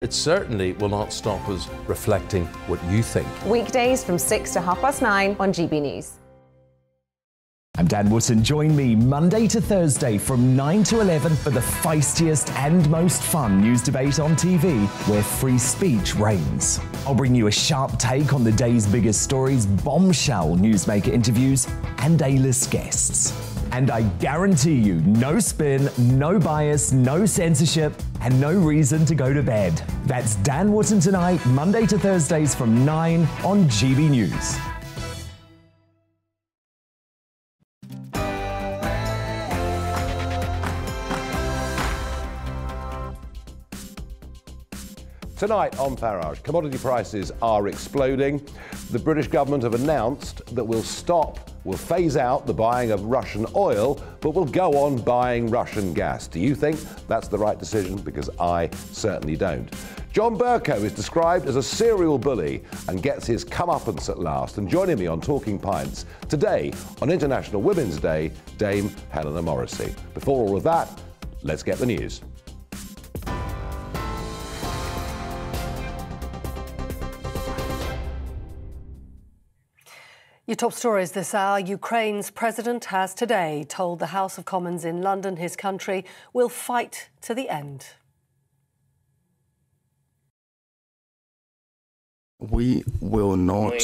It certainly will not stop us reflecting what you think. Weekdays from 6 to 9:30 on GB News. I'm Dan Wootton. Join me Monday to Thursday from 9 to 11 for the feistiest and most fun news debate on TV, where free speech reigns. I'll bring you a sharp take on the day's biggest stories, bombshell newsmaker interviews, and A-list guests. And I guarantee you, no spin, no bias, no censorship, and no reason to go to bed. That's Dan Wootton tonight, Monday to Thursdays from 9 on GB News. Tonight on Farage, commodity prices are exploding. The British government have announced that we'll phase out the buying of Russian oil, but we'll go on buying Russian gas. Do you think that's the right decision? Because I certainly don't. John Bercow is described as a serial bully and gets his comeuppance at last. And joining me on Talking Pints today on International Women's Day, Dame Helena Morrisey. Before all of that, let's get the news. Your top stories this hour. Ukraine's president has today told the House of Commons in London his country will fight to the end. We will not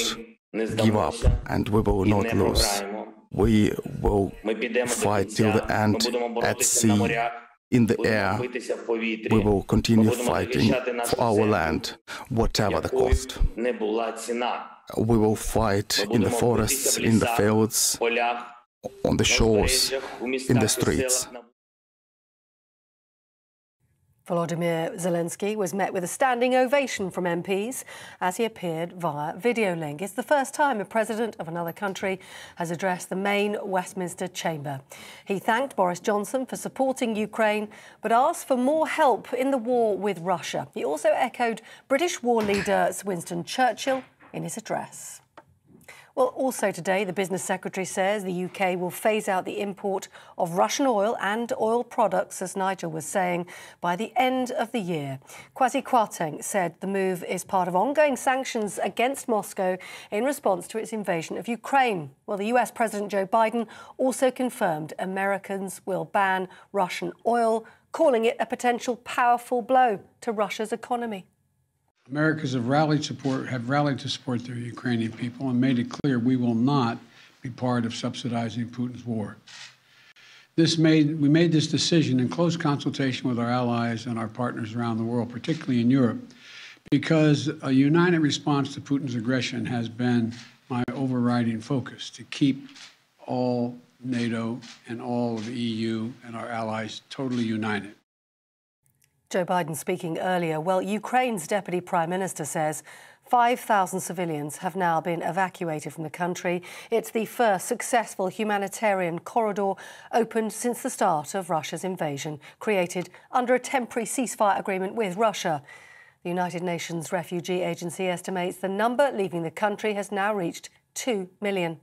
give up and we will not lose. We will fight till the end at sea, in the air. We will continue fighting for our land, whatever the cost. We will fight in the forests, in the fields, on the shores, in the streets. Volodymyr Zelensky was met with a standing ovation from MPs as he appeared via video link. It's the first time a president of another country has addressed the main Westminster chamber. He thanked Boris Johnson for supporting Ukraine, but asked for more help in the war with Russia. He also echoed British war leader Winston Churchill in his address. Well, also today, the Business Secretary says the UK will phase out the import of Russian oil and oil products, as Nigel was saying, by the end of the year. Kwasi Kwarteng said the move is part of ongoing sanctions against Moscow in response to its invasion of Ukraine. Well, the US President Joe Biden also confirmed Americans will ban Russian oil, calling it a potential powerful blow to Russia's economy. Americans have rallied to support their Ukrainian people and made it clear we will not be part of subsidizing Putin's war. We made this decision in close consultation with our allies and our partners around the world, particularly in Europe, because a united response to Putin's aggression has been my overriding focus, to keep all NATO and all of the EU and our allies totally united. Joe Biden speaking earlier. Well, Ukraine's Deputy Prime Minister says 5,000 civilians have now been evacuated from the country. It's the first successful humanitarian corridor opened since the start of Russia's invasion, created under a temporary ceasefire agreement with Russia. The United Nations Refugee Agency estimates the number leaving the country has now reached 2 million.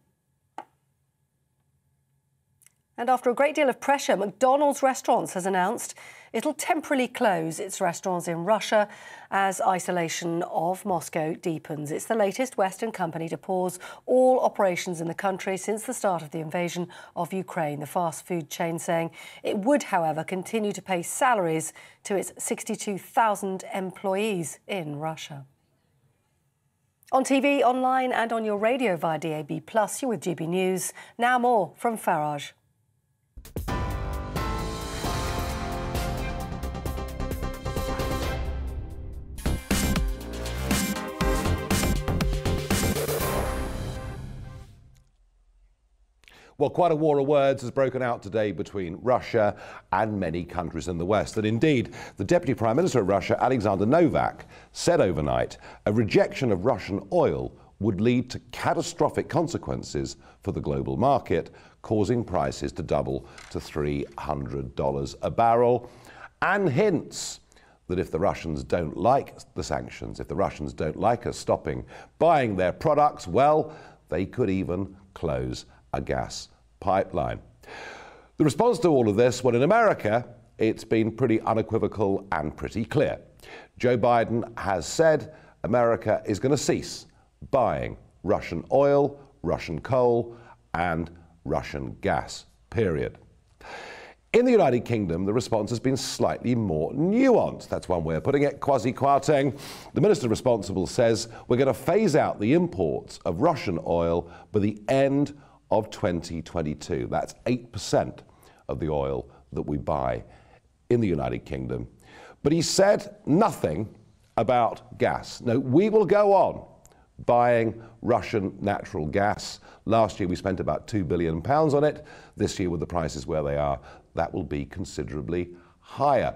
And after a great deal of pressure, McDonald's Restaurants has announced it'll temporarily close its restaurants in Russia as isolation of Moscow deepens. It's the latest Western company to pause all operations in the country since the start of the invasion of Ukraine. The fast food chain saying it would, however, continue to pay salaries to its 62,000 employees in Russia. On TV, online and on your radio via DAB+, you're with GB News. Now more from Farage. Well, quite a war of words has broken out today between Russia and many countries in the West. And indeed, the Deputy Prime Minister of Russia, Alexander Novak, said overnight a rejection of Russian oil would lead to catastrophic consequences for the global market, causing prices to double to $300 a barrel, and hints that if the Russians don't like the sanctions, if the Russians don't like us stopping buying their products, well, they could even close a gas pipeline. The response to all of this, well, in America, it's been pretty unequivocal and pretty clear. Joe Biden has said America is going to cease buying Russian oil, Russian coal and Russian gas, period. In the United Kingdom, the response has been slightly more nuanced. That's one way of putting it. Kwasi Kwarteng, the minister responsible, says we're going to phase out the imports of Russian oil by the end of 2022. That's 8% of the oil that we buy in the United Kingdom. But he said nothing about gas. No, we will go on buying Russian natural gas. Last year we spent about £2 billion on it. This year, with the prices where they are, that will be considerably higher.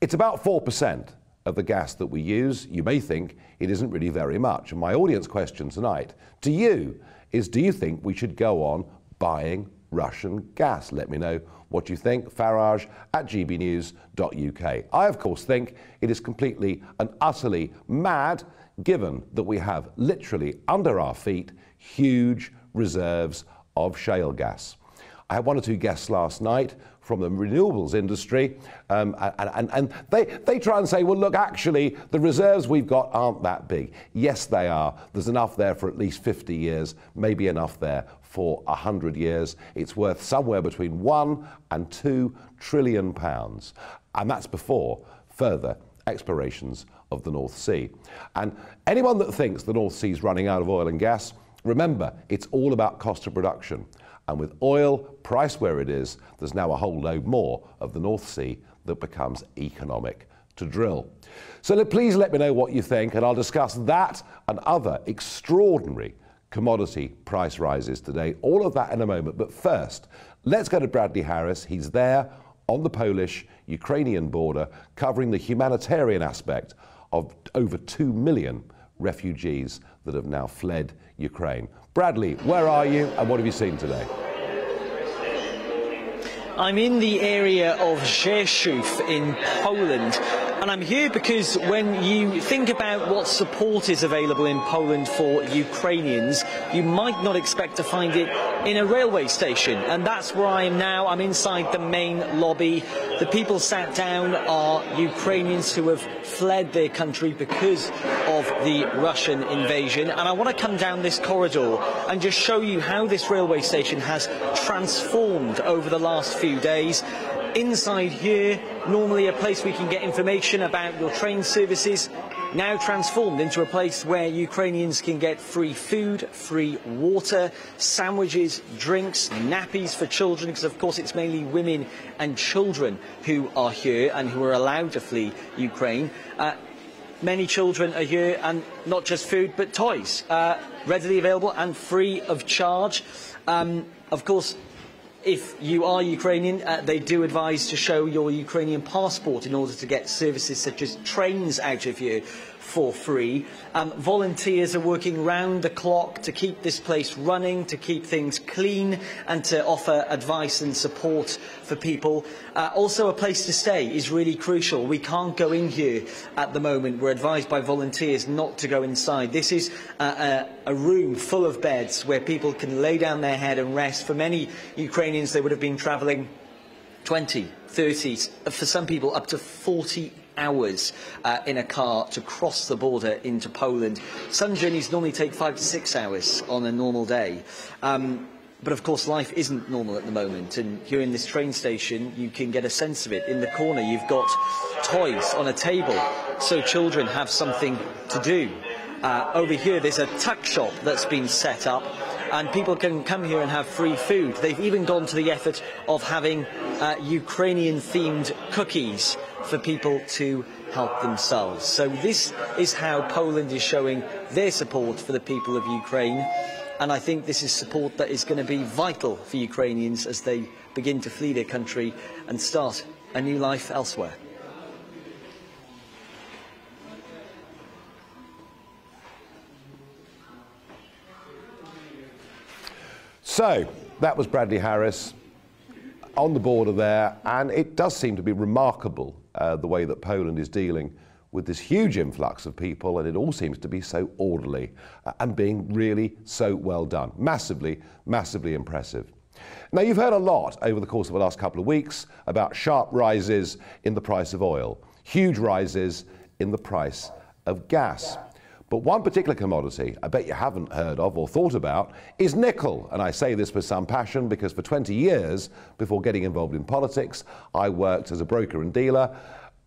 It's about 4% of the gas that we use. You may think it isn't really very much. And my audience question tonight to you is, do you think we should go on buying Russian gas? Let me know what you think. Farage at gbnews.uk. I, of course, think it is completely and utterly mad, given that we have literally under our feet huge reserves of shale gas. I had one or two guests last night from the renewables industry, and they try and say, well, look, actually, the reserves we've got aren't that big. Yes, they are. There's enough there for at least 50 years, maybe enough there for 100 years. It's worth somewhere between £1 and £2 trillion. And that's before further explorations of the North Sea. And anyone that thinks the North Sea is running out of oil and gas, remember, it's all about cost of production. And with oil priced where it is, there's now a whole load more of the North Sea that becomes economic to drill. So please let me know what you think, and I'll discuss that and other extraordinary commodity price rises today. All of that in a moment. But first, let's go to Bradley Harris. He's there on the Polish-Ukrainian border, covering the humanitarian aspect of over 2 million refugees that have now fled Ukraine. Bradley, where are you and what have you seen today? I'm in the area of Rzeszów in Poland, and I'm here because when you think about what support is available in Poland for Ukrainians, you might not expect to find it in a railway station, and that's where I am now. I'm inside the main lobby. The people sat down are Ukrainians who have fled their country because of the Russian invasion, and I want to come down this corridor and just show you how this railway station has transformed over the last few days. Inside here, normally a place we can get information about your train services, now transformed into a place where Ukrainians can get free food, free water, sandwiches, drinks, nappies for children, because of course it's mainly women and children who are here and who are allowed to flee Ukraine. Many children are here, and not just food but toys, readily available and free of charge. Of course, if you are Ukrainian, they do advise to show your Ukrainian passport in order to get services such as trains out of here for free. Volunteers are working round the clock to keep this place running, to keep things clean and to offer advice and support for people. Also, a place to stay is really crucial. We can't go in here at the moment. We're advised by volunteers not to go inside. This is a room full of beds where people can lay down their head and rest. For many Ukrainians, they would have been travelling 20, 30, for some people up to 40 hours in a car to cross the border into Poland. Some journeys normally take 5 to 6 hours on a normal day. But of course life isn't normal at the moment, and here in this train station you can get a sense of it. In the corner you've got toys on a table so children have something to do. Over here there's a tuck shop that's been set up and people can come here and have free food. They've even gone to the effort of having Ukrainian-themed cookies for people to help themselves. So this is how Poland is showing their support for the people of Ukraine, and I think this is support that is going to be vital for Ukrainians as they begin to flee their country and start a new life elsewhere. So, that was Bradley Harris on the border there, and it does seem to be remarkable the way that Poland is dealing with this huge influx of people, and it all seems to be so orderly and being really so well done. Massively, massively impressive. Now, you've heard a lot over the course of the last couple of weeks about sharp rises in the price of oil. huge rises in the price of gas. But one particular commodity I bet you haven't heard of or thought about is nickel. And I say this with some passion because for 20 years, before getting involved in politics, I worked as a broker and dealer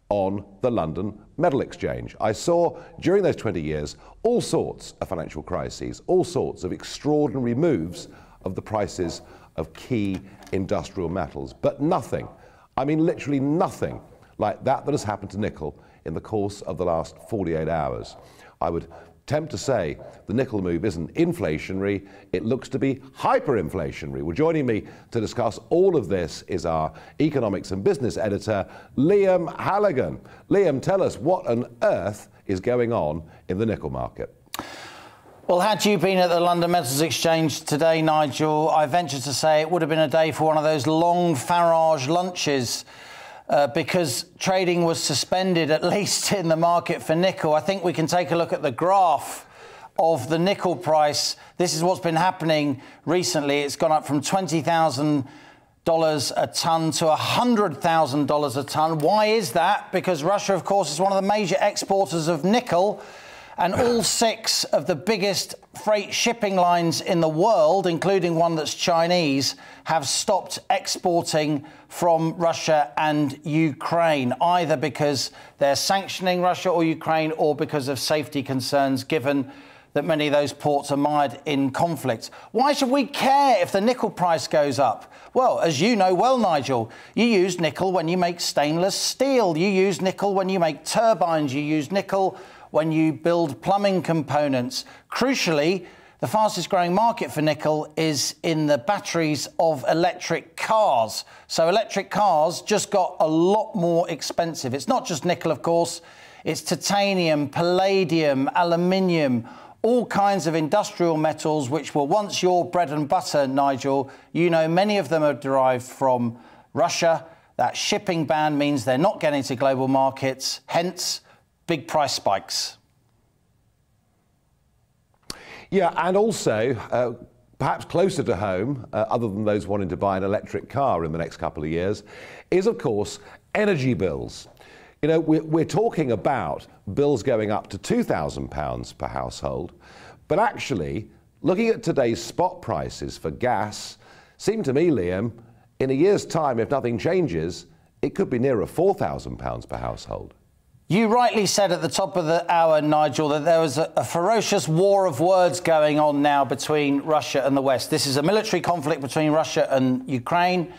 on the London Metal Exchange. I saw during those 20 years all sorts of financial crises, all sorts of extraordinary moves of the prices of key industrial metals, but nothing, I mean literally nothing like that has happened to nickel in the course of the last 48 hours. I would attempt to say the nickel move isn't inflationary, it looks to be hyperinflationary. Well, joining me to discuss all of this is our economics and business editor, Liam Halligan. Liam, tell us what on earth is going on in the nickel market? Well, had you been at the London Metals Exchange today, Nigel, I venture to say it would have been a day for one of those long Farage lunches because trading was suspended, at least in the market for nickel. I think we can take a look at the graph of the nickel price. This is what's been happening recently. It's gone up from $20,000 a tonne to $100,000 a tonne. Why is that? Because Russia, of course, is one of the major exporters of nickel. And all 6 of the biggest freight shipping lines in the world, including one that's Chinese, have stopped exporting from Russia and Ukraine, either because they're sanctioning Russia or Ukraine or because of safety concerns, given that many of those ports are mired in conflict. Why should we care if the nickel price goes up? Well, as you know well, Nigel, you use nickel when you make stainless steel. You use nickel when you make turbines. You use nickel when you build plumbing components. Crucially, the fastest growing market for nickel is in the batteries of electric cars. So electric cars just got a lot more expensive. It's not just nickel, of course. It's titanium, palladium, aluminium, all kinds of industrial metals which were once your bread and butter, Nigel. You know, many of them are derived from Russia. That shipping ban means they're not getting to global markets, hence big price spikes. Yeah, and also, perhaps closer to home, other than those wanting to buy an electric car in the next couple of years, is, of course, energy bills. You know, we're talking about bills going up to £2,000 per household, but actually, looking at today's spot prices for gas, seemed to me, Liam, in a year's time, if nothing changes, it could be nearer £4,000 per household. You rightly said at the top of the hour, Nigel, that there was a ferocious war of words going on now between Russia and the West. This is a military conflict between Russia and Ukraine,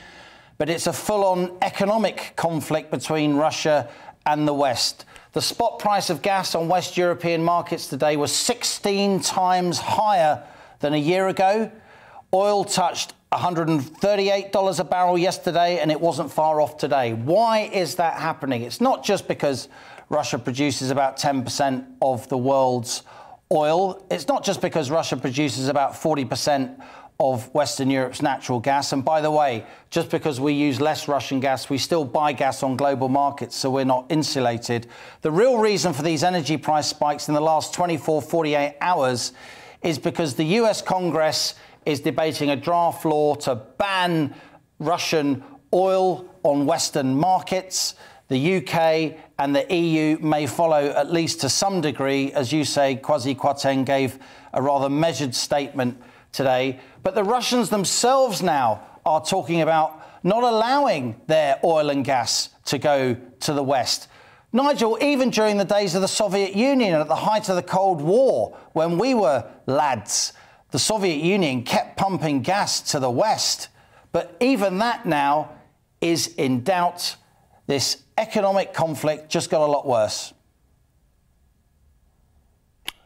but it's a full-on economic conflict between Russia and the West. The spot price of gas on West European markets today was 16 times higher than a year ago. Oil touched $138 a barrel yesterday, and it wasn't far off today. Why is that happening? It's not just because Russia produces about 10% of the world's oil. It's not just because Russia produces about 40% of Western Europe's natural gas. And by the way, just because we use less Russian gas, we still buy gas on global markets, so we're not insulated. The real reason for these energy price spikes in the last 24, 48 hours is because the US Congress is debating a draft law to ban Russian oil on Western markets. The UK and the EU may follow, at least to some degree. As you say, Kwasi Kwarteng gave a rather measured statement today. But the Russians themselves now are talking about not allowing their oil and gas to go to the West. Nigel, even during the days of the Soviet Union, at the height of the Cold War, when we were lads, the Soviet Union kept pumping gas to the West. But even that now is in doubt. This economic conflict just got a lot worse.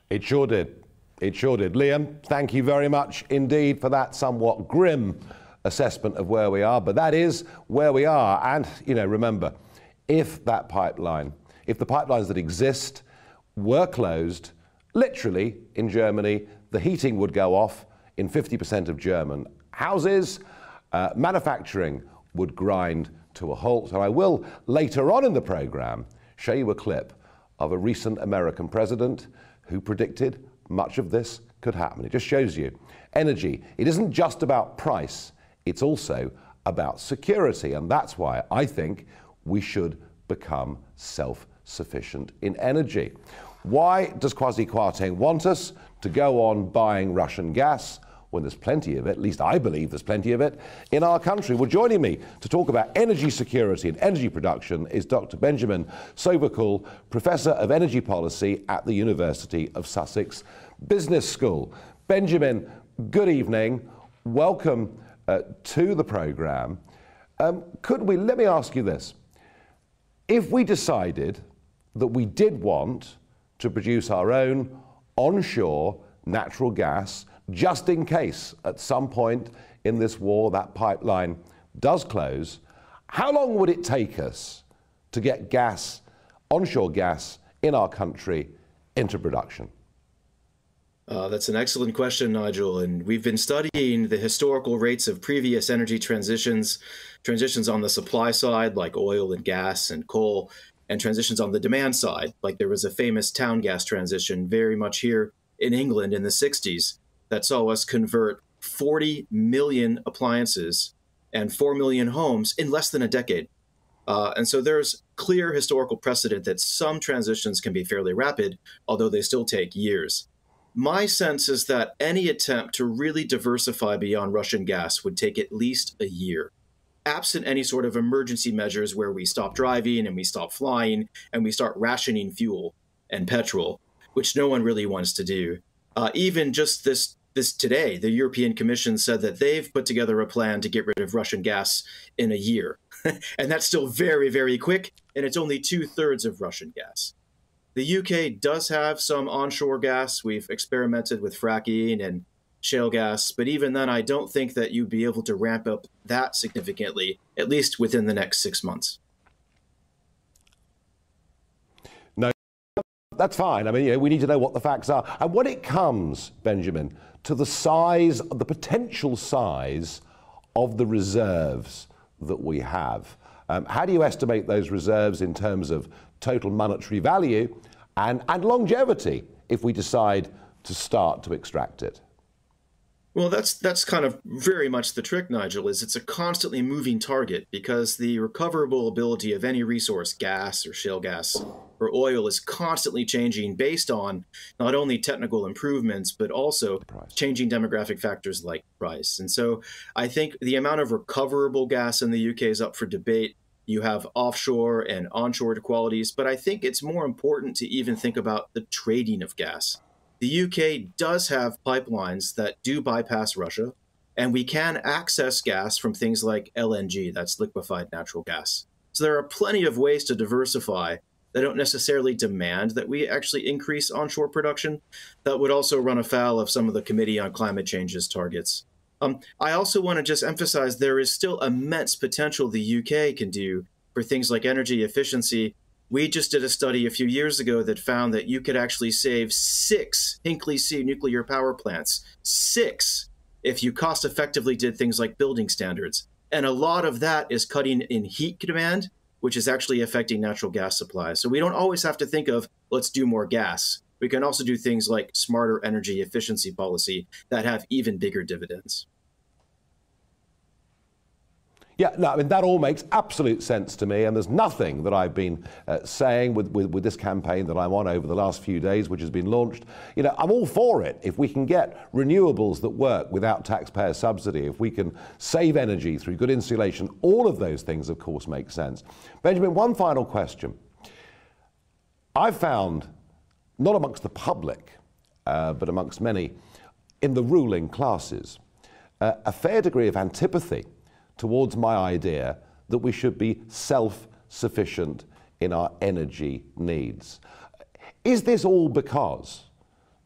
It sure did. It sure did. Liam, thank you very much indeed for that somewhat grim assessment of where we are. But that is where we are. And, you know, remember, if the pipelines that exist were closed, literally in Germany, the heating would go off in 50% of German houses. Manufacturing would grind to a halt. And I will, later on in the programme, show you a clip of a recent American president who predicted much of this could happen. It just shows you energy. It isn't just about price. It's also about security. And that's why I think we should become self-sufficient in energy. Why does Kwasi Kwarteng want us to go on buying Russian gas when there's plenty of it, at least I believe there's plenty of it, in our country? Well, joining me to talk about energy security and energy production is Dr. Benjamin Sovacool, Professor of Energy Policy at the University of Sussex Business School. Benjamin, good evening. Welcome to the programme. Let me ask you this. If we decided that we did want to produce our own onshore natural gas, just in case at some point in this war that pipeline does close, how long would it take us to get gas, onshore gas, in our country into production? That's an excellent question, Nigel. And we've been studying the historical rates of previous energy transitions on the supply side, like oil and gas and coal, and transitions on the demand side, like there was a famous town gas transition very much here in England in the 60s that saw us convert 40 million appliances and 4 million homes in less than a decade. And so there's clear historical precedent that some transitions can be fairly rapid, although they still take years. My sense is that any attempt to really diversify beyond Russian gas would take at least a year, absent any sort of emergency measures where we stop driving and we stop flying and we start rationing fuel and petrol, which no one really wants to do. Even just this today, the European Commission said that they've put together a plan to get rid of Russian gas in a year. And that's still very, very quick, and it's only 2/3 of Russian gas. The UK does have some onshore gas. We've experimented with fracking and shale gas, but even then, I don't think that you'd be able to ramp up that significantly, at least within the next 6 months. No, that's fine. I mean, we need to know what the facts are. And when it comes, Benjamin, to the size, the potential size of the reserves that we have, how do you estimate those reserves in terms of total monetary value and longevity if we decide to start to extract it? Well, that's kind of very much the trick, Nigel, is it's a constantly moving target because the recoverable ability of any resource, gas or shale gas or oil, is constantly changing based on not only technical improvements, but also changing demographic factors like price. And so I think the amount of recoverable gas in the UK is up for debate. You have offshore and onshore qualities, but I think it's more important to even think about the trading of gas. The UK does have pipelines that do bypass Russia, and we can access gas from things like LNG, that's liquefied natural gas. So there are plenty of ways to diversify that don't necessarily demand that we actually increase onshore production. That would also run afoul of some of the Committee on Climate Change's targets. I also want to just emphasize there is still immense potential the UK can do for things like energy efficiency. We just did a study a few years ago that found that you could actually save 6 Hinkley C nuclear power plants, 6, if you cost effectively did things like building standards. And a lot of that is cutting in heat demand, which is actually affecting natural gas supply. So we don't always have to think of, let's do more gas. We can also do things like smarter energy efficiency policy that have even bigger dividends. Yeah, no, I mean, that all makes absolute sense to me, and there's nothing that I've been saying with this campaign that I'm on over the last few days, which has been launched. You know, I'm all for it. If we can get renewables that work without taxpayer subsidy, if we can save energy through good insulation, all of those things, of course, make sense. Benjamin, one final question. I've found, not amongst the public, but amongst many in the ruling classes, a fair degree of antipathy towards my idea that we should be self-sufficient in our energy needs. Is this all because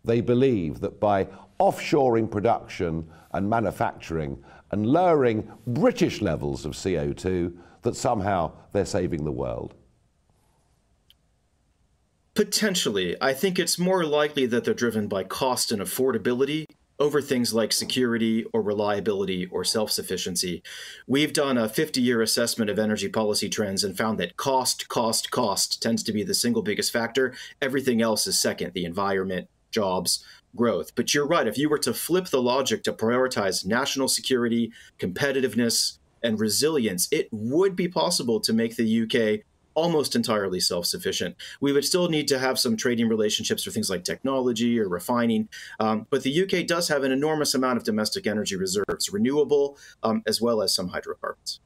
they believe that by offshoring production and manufacturing and lowering British levels of CO2, that somehow they're saving the world? Potentially. I think it's more likely that they're driven by cost and affordability over things like security or reliability or self-sufficiency. We've done a 50-year assessment of energy policy trends and found that cost tends to be the single biggest factor. Everything else is second, the environment, jobs, growth. But you're right, if you were to flip the logic to prioritize national security, competitiveness, and resilience, it would be possible to make the UK almost entirely self-sufficient. We would still need to have some trading relationships for things like technology or refining, but the UK does have an enormous amount of domestic energy reserves, renewable, as well as some hydrocarbons.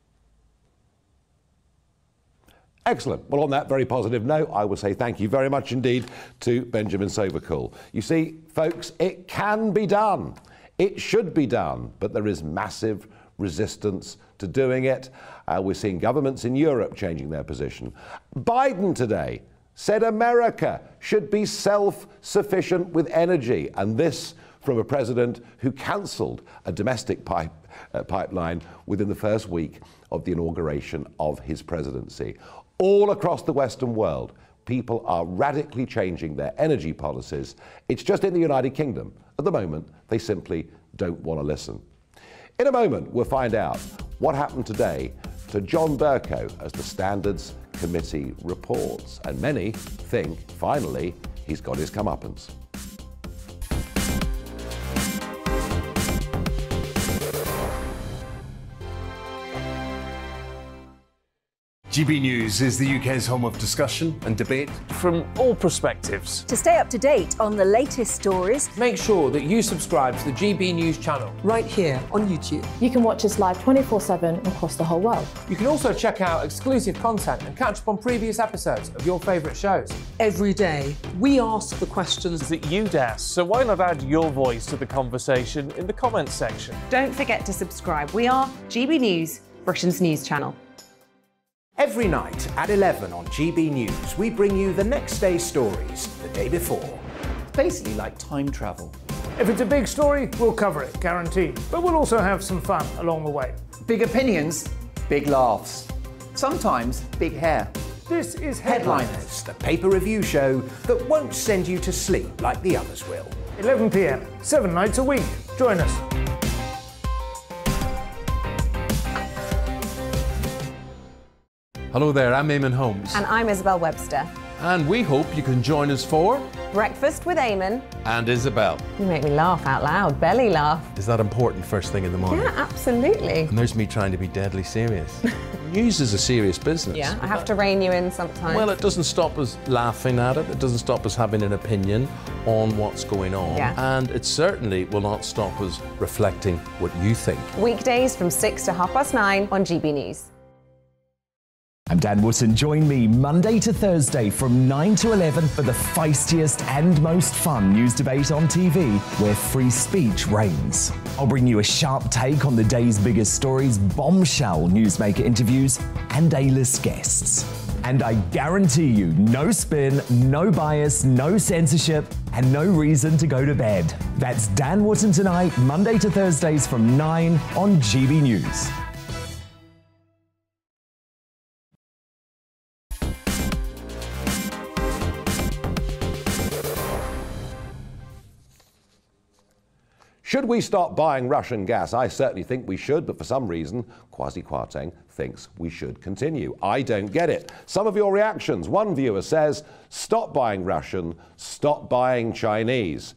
Excellent. Well, on that very positive note, I will say thank you very much indeed to Benjamin Sobercool. You see, folks, it can be done. It should be done, but there is massive resistance to doing it. We're seeing governments in Europe changing their position. Biden today said America should be self-sufficient with energy, and this from a president who cancelled a domestic pipeline within the first week of the inauguration of his presidency. All across the Western world, people are radically changing their energy policies. It's just in the United Kingdom. At the moment, they simply don't want to listen. In a moment, we'll find out what happened today to John Bercow as the Standards Committee reports. And many think, finally, he's got his comeuppance. GB News is the UK's home of discussion and debate from all perspectives. To stay up to date on the latest stories, make sure that you subscribe to the GB News channel right here on YouTube. You can watch us live 24/7 across the whole world. You can also check out exclusive content and catch up on previous episodes of your favourite shows. Every day, we ask the questions that you'd ask, so why not add your voice to the conversation in the comments section? Don't forget to subscribe. We are GB News, Britain's news channel. Every night at 11 on GB News, we bring you the next day's stories the day before. Basically like time travel. If it's a big story, we'll cover it, guaranteed. But we'll also have some fun along the way. Big opinions, big laughs. Sometimes big hair. This is Headliners, the paper review show that won't send you to sleep like the others will. 11 p.m, 7 nights a week. Join us. Hello there, I'm Eamon Holmes. And I'm Isabel Webster. And we hope you can join us for Breakfast with Eamon and Isabel. You make me laugh out loud, belly laugh. Is that important first thing in the morning? Yeah, absolutely. And there's me trying to be deadly serious. News is a serious business. Yeah, I have to rein you in sometimes. Well, it doesn't stop us laughing at it. It doesn't stop us having an opinion on what's going on. Yeah. And it certainly will not stop us reflecting what you think. Weekdays from 6 to 9:30 on GB News. I'm Dan Wootton. Join me Monday to Thursday from 9 to 11 for the feistiest and most fun news debate on TV, where free speech reigns. I'll bring you a sharp take on the day's biggest stories, bombshell newsmaker interviews, and A-list guests. And I guarantee you, no spin, no bias, no censorship, and no reason to go to bed. That's Dan Wootton tonight, Monday to Thursdays from 9 on GB News. Should we stop buying Russian gas? I certainly think we should, but for some reason, Kwasi Kwarteng thinks we should continue. I don't get it. Some of your reactions. One viewer says, stop buying Russian, stop buying Chinese.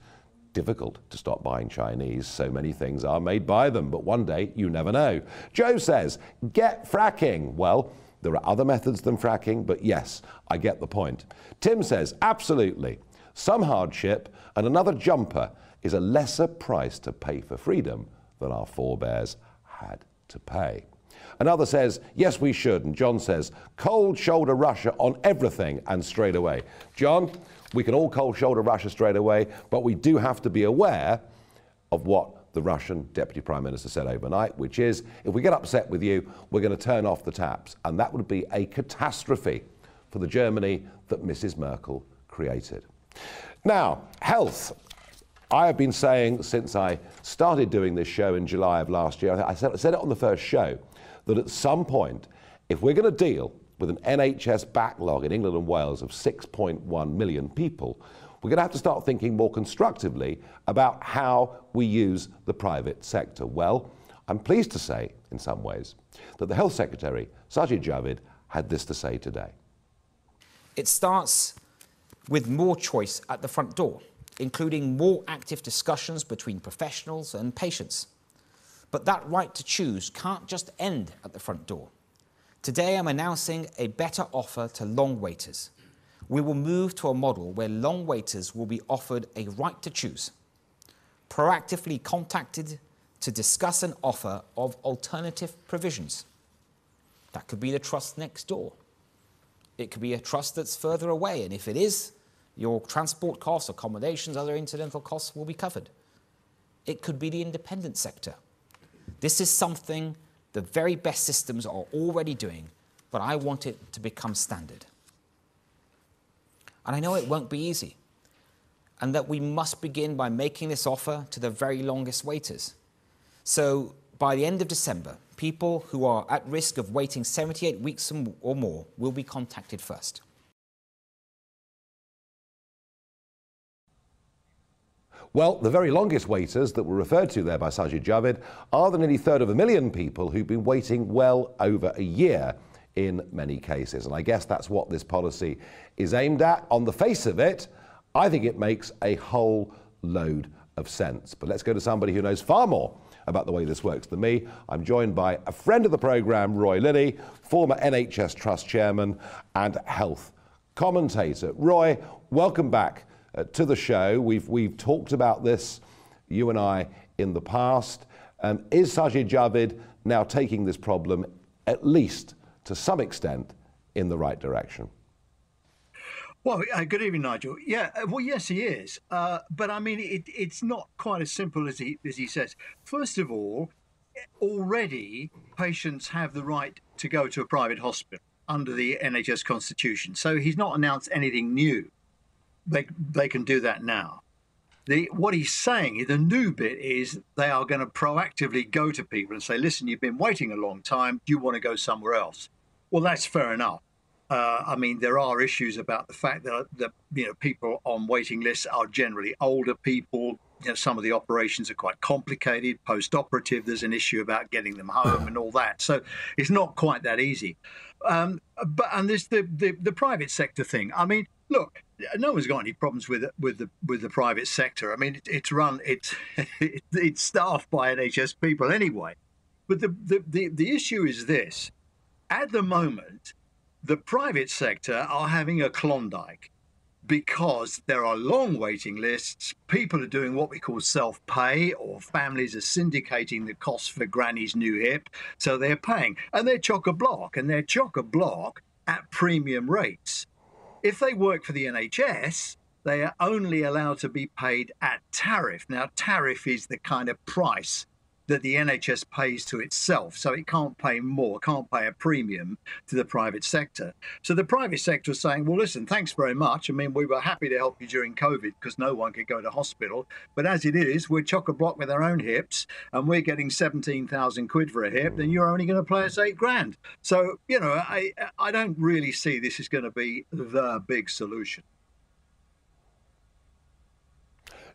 Difficult to stop buying Chinese. So many things are made by them, but one day you never know. Joe says, get fracking. Well, there are other methods than fracking, but yes, I get the point. Tim says, absolutely. Some hardship and another jumper is a lesser price to pay for freedom than our forebears had to pay. Another says, yes, we should. And John says, cold shoulder Russia on everything and straight away. John, we can all cold shoulder Russia straight away, but we do have to be aware of what the Russian Deputy Prime Minister said overnight, which is, if we get upset with you, we're going to turn off the taps. And that would be a catastrophe for the Germany that Mrs. Merkel created. Now, health. I have been saying since I started doing this show in July of last year, I said it on the first show, that at some point, if we're going to deal with an NHS backlog in England and Wales of 6.1 million people, we're going to have to start thinking more constructively about how we use the private sector. Well, I'm pleased to say, in some ways, that the Health Secretary, Sajid Javid, had this to say today. It starts with more choice at the front door, including more active discussions between professionals and patients. But that right to choose can't just end at the front door. Today I'm announcing a better offer to long waiters. We will move to a model where long waiters will be offered a right to choose, proactively contacted to discuss an offer of alternative provisions. That could be the trust next door. It could be a trust that's further away, and if it is, your transport costs, accommodations, other incidental costs will be covered. It could be the independent sector. This is something the very best systems are already doing, but I want it to become standard. And I know it won't be easy, and that we must begin by making this offer to the very longest waiters. So by the end of December, people who are at risk of waiting 78 weeks or more will be contacted first. Well, the very longest waiters that were referred to there by Sajid Javid are the nearly 1/3 people who've been waiting well over a year in many cases. And I guess that's what this policy is aimed at. On the face of it, I think it makes a whole load of sense. But let's go to somebody who knows far more about the way this works than me. I'm joined by a friend of the programme, Roy Lilly, former NHS Trust Chairman and health commentator. Roy, welcome back to the show. We've talked about this, you and I, in the past. Is Sajid Javid now taking this problem, at least to some extent, in the right direction? Well, good evening, Nigel. Yeah, well, yes, he is. But I mean, it's not quite as simple as he says. First of all, already patients have the right to go to a private hospital under the NHS Constitution. So he's not announced anything new. They can do that now. What he's saying, the new bit is they are going to proactively go to people and say, listen, you've been waiting a long time. Do you want to go somewhere else? Well, that's fair enough. I mean, there are issues about the fact that people on waiting lists are generally older people. Some of the operations are quite complicated. Post-operative, there's an issue about getting them home and all that. So it's not quite that easy. And there's the private sector thing. I mean, look, no one's got any problems with the private sector. I mean, it's staffed by NHS people anyway. But the issue is this: at the moment, the private sector are having a Klondike because there are long waiting lists. People are doing what we call self-pay, or families are syndicating the costs for granny's new hip, so they're paying, and they're chock-a-block, at premium rates. If they work for the NHS, they are only allowed to be paid at tariff. Now, tariff is the kind of price that the NHS pays to itself, so it can't pay more, can't pay a premium to the private sector. So the private sector is saying, well, listen, thanks very much. I mean, we were happy to help you during COVID because no one could go to hospital. But as it is, we're chock-a-block with our own hips and we're getting 17,000 quid for a hip, then you're only going to pay us 8 grand. So, I don't really see this is going to be the big solution.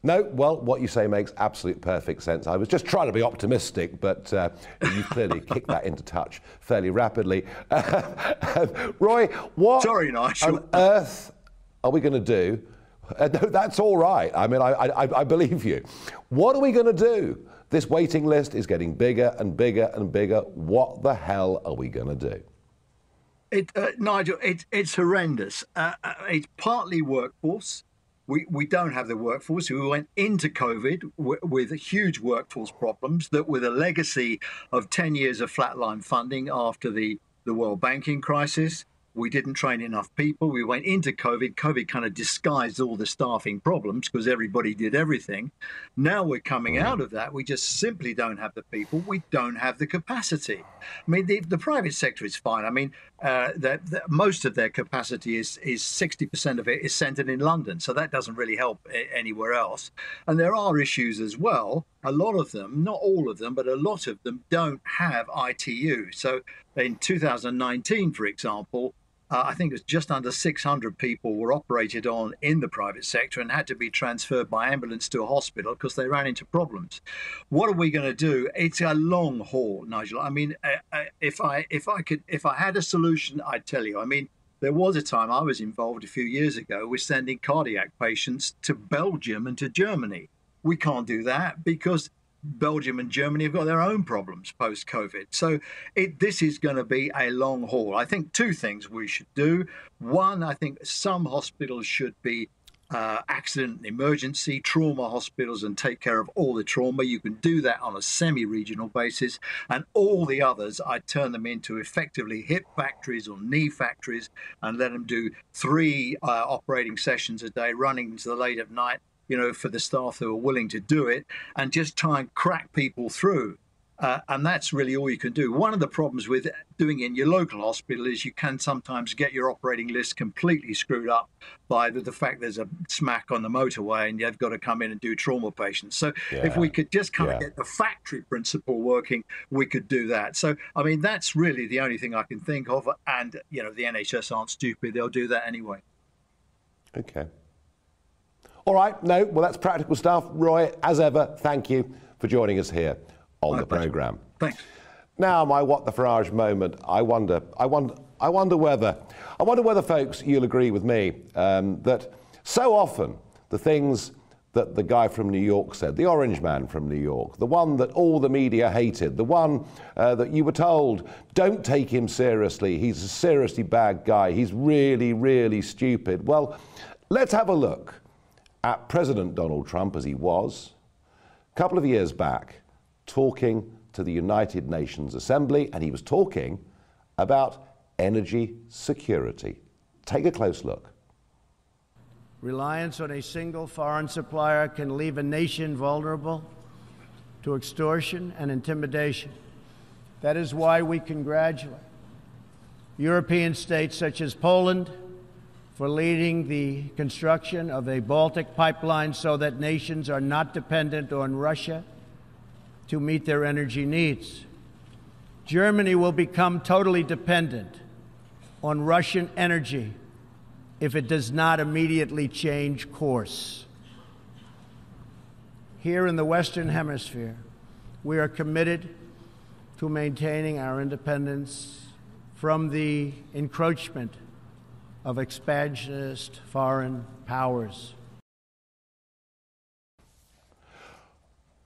No, well, what you say makes absolute perfect sense. I was just trying to be optimistic, but you've clearly kicked that into touch fairly rapidly. Roy, what on earth are we going to do? No, that's all right. I mean, I believe you. What are we going to do? This waiting list is getting bigger and bigger and bigger. What the hell are we going to do? Nigel, it's horrendous. It's partly workforce. We don't have the workforce. We went into COVID with huge workforce problems that were the legacy of 10 years of flatline funding after the world banking crisis. We didn't train enough people. We went into COVID. COVID kind of disguised all the staffing problems because everybody did everything. Now we're coming out of that. We just simply don't have the people. We don't have the capacity. I mean, the private sector is fine. I mean, most of their capacity is 60% of it is centered in London. So that doesn't really help anywhere else. And there are issues as well. A lot of them, not all of them, but a lot of them don't have ITU. So in 2019, for example, I think it was just under 600 people were operated on in the private sector and had to be transferred by ambulance to a hospital because they ran into problems. What are we going to do? It's a long haul, Nigel. I mean, if I had a solution, I'd tell you. I mean, there was a time I was involved a few years ago with sending cardiac patients to Belgium and to Germany. We can't do that because Belgium and Germany have got their own problems post-COVID. So this is going to be a long haul. I think two things we should do. One, I think some hospitals should be accident and emergency trauma hospitals and take care of all the trauma. You can do that on a semi-regional basis, and all the others, I'd turn them into effectively hip factories or knee factories and let them do 3 operating sessions a day, running into the late at night, you know, for the staff who are willing to do it, and just try and crack people through. And that's really all you can do. One of the problems with doing it in your local hospital is you can sometimes get your operating list completely screwed up by the fact there's a smack on the motorway and you've got to come in and do trauma patients. So if we could just kind of get the factory principle working, we could do that. So, I mean, that's really the only thing I can think of. And, you know, the NHS aren't stupid. They'll do that anyway. Okay. All right. No, well, that's practical stuff. Roy, as ever, thank you for joining us here on the programme. Thanks. Now, my What the Farage moment. I wonder whether, folks, you'll agree with me that so often the things that the guy from New York said, the orange man from New York, the one that all the media hated, the one that you were told, don't take him seriously, he's a seriously bad guy, he's really, really stupid. Well, let's have a look at President Donald Trump as he was a couple of years back, talking to the United Nations Assembly, and he was talking about energy security. Take a close look. Reliance on a single foreign supplier can leave a nation vulnerable to extortion and intimidation. That is why we congratulate European states such as Poland for leading the construction of a Baltic pipeline so that nations are not dependent on Russia to meet their energy needs. Germany will become totally dependent on Russian energy if it does not immediately change course. Here in the Western Hemisphere, we are committed to maintaining our independence from the encroachment of expansionist foreign powers.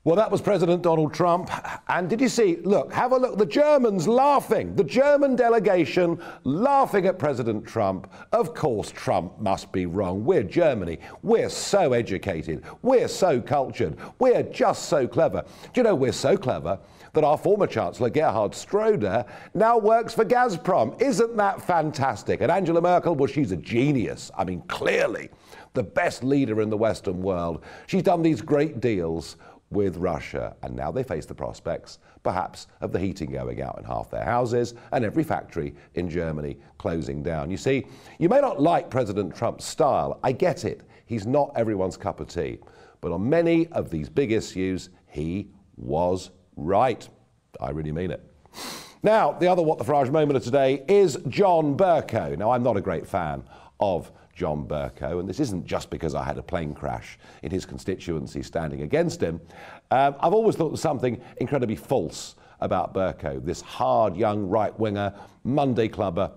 Well, that was President Donald Trump. And did you see, look, have a look, the Germans laughing, the German delegation laughing at President Trump. Of course, Trump must be wrong. We're Germany. We're so educated. We're so cultured. We're just so clever. Do you know, we're so clever that our former Chancellor, Gerhard Schroeder, now works for Gazprom. Isn't that fantastic? And Angela Merkel, well, she's a genius. I mean, clearly the best leader in the Western world. She's done these great deals with Russia, and now they face the prospects, perhaps, of the heating going out in half their houses and every factory in Germany closing down. You see, you may not like President Trump's style. I get it. He's not everyone's cup of tea. But on many of these big issues, he was right. I really mean it. Now, the other What the Farage moment of today is John Bercow. Now, I'm not a great fan of John Bercow, and this isn't just because I had a plane crash in his constituency standing against him. I've always thought there's something incredibly false about Bercow, this hard young right-winger, Monday clubber,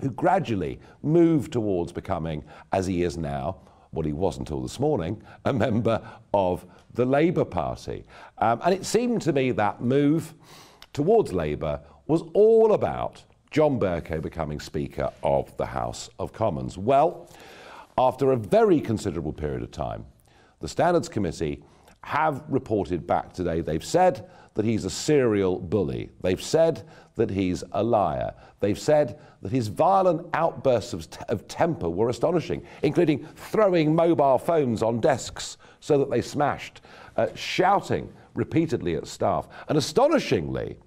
who gradually moved towards becoming, as he is now, what he was until this morning, a member of the Labour Party. And it seemed to me that move towards Labour was all about John Bercow becoming Speaker of the House of Commons. Well, after a very considerable period of time, the Standards Committee have reported back today. They've said that he's a serial bully. They've said that he's a liar. They've said that his violent outbursts of temper were astonishing, including throwing mobile phones on desks so that they smashed, shouting repeatedly at staff. And astonishingly,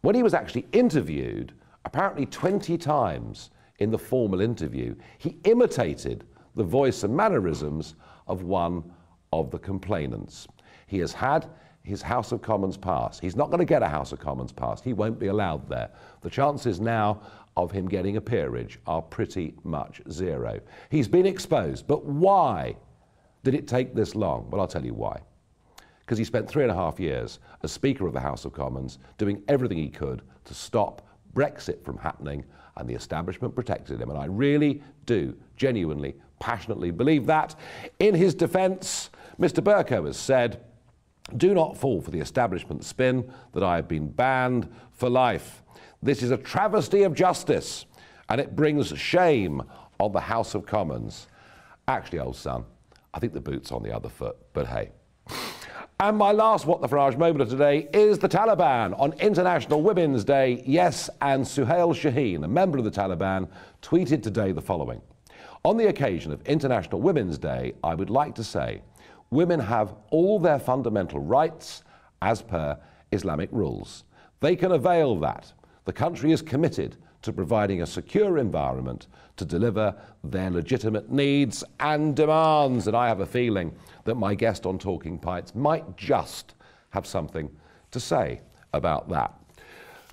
when he was actually interviewed, apparently 20 times in the formal interview, he imitated the voice and mannerisms of one of the complainants. He has had his House of Commons pass. He's not going to get a House of Commons pass. He won't be allowed there. The chances now of him getting a peerage are pretty much zero. He's been exposed, but why did it take this long? Well, I'll tell you why. Because he spent 3.5 years as Speaker of the House of Commons doing everything he could to stop Brexit from happening, and the establishment protected him. And I really do, genuinely, passionately believe that. In his defence, Mr. Bercow has said Do not fall for the establishment spin that I have been banned for life. This is a travesty of justice, and it brings shame on the House of Commons. Actually, old son, I think the boot's on the other foot, but hey. And my last What the Farage moment of today is the Taliban on International Women's Day. Yes, and Suhail Shaheen, a member of the Taliban, tweeted today the following. On the occasion of International Women's Day, I would like to say, women have all their fundamental rights as per Islamic rules. They can avail that. The country is committed to providing a secure environment to deliver their legitimate needs and demands. And I have a feeling that my guest on Talking Pints might just have something to say about that.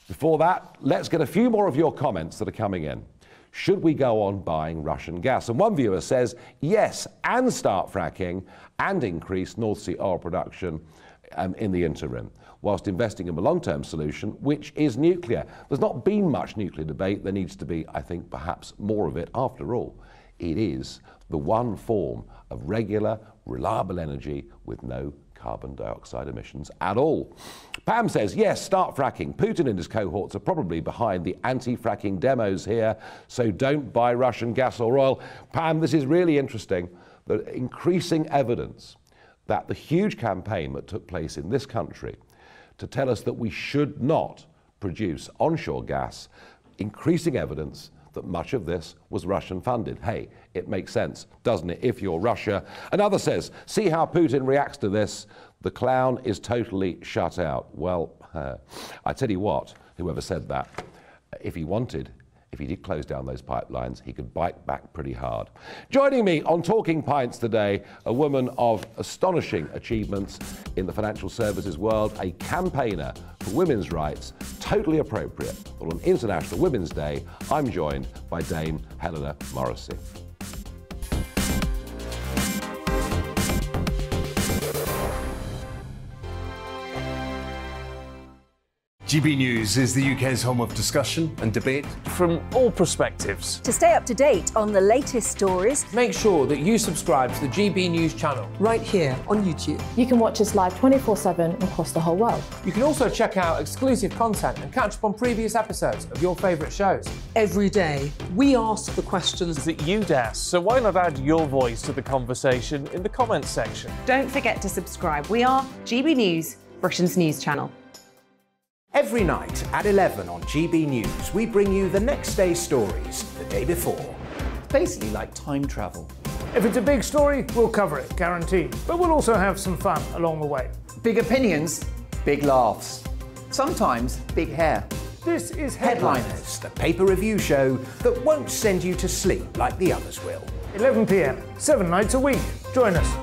Before that, let's get a few more of your comments that are coming in. Should we go on buying Russian gas? And one viewer says, yes, and start fracking and increase North Sea oil production in the interim, whilst investing in a long-term solution, which is nuclear. There's not been much nuclear debate. There needs to be, I think, perhaps more of it. After all, it is the one form of regular, reliable energy with no carbon dioxide emissions at all. Pam says, yes, start fracking. Putin and his cohorts are probably behind the anti-fracking demos here, so don't buy Russian gas or oil. Pam, this is really interesting. The increasing evidence that the huge campaign that took place in this country to tell us that we should not produce onshore gas, increasing evidence that much of this was Russian funded. Hey, it makes sense, doesn't it, if you're Russia? Another says, see how Putin reacts to this. The clown is totally shut out. Well, I tell you what, whoever said that, if he did close down those pipelines, he could bite back pretty hard. Joining me on Talking Pints today, a woman of astonishing achievements in the financial services world, a campaigner for women's rights, totally appropriate. Well, on International Women's Day, I'm joined by Dame Helena Morrisey. GB News is the UK's home of discussion and debate from all perspectives. To stay up to date on the latest stories, make sure that you subscribe to the GB News channel right here on YouTube. You can watch us live 24/7 across the whole world. You can also check out exclusive content and catch up on previous episodes of your favourite shows. Every day, we ask the questions that you'd ask, so why not add your voice to the conversation in the comments section? Don't forget to subscribe. We are GB News, Britain's news channel. Every night at 11 on GB News, we bring you the next day's stories the day before. Basically like time travel. If it's a big story, we'll cover it, guaranteed. But we'll also have some fun along the way. Big opinions, big laughs. Sometimes big hair. This is Headliners, the paper review show that won't send you to sleep like the others will. 11 p.m, 7 nights a week. Join us.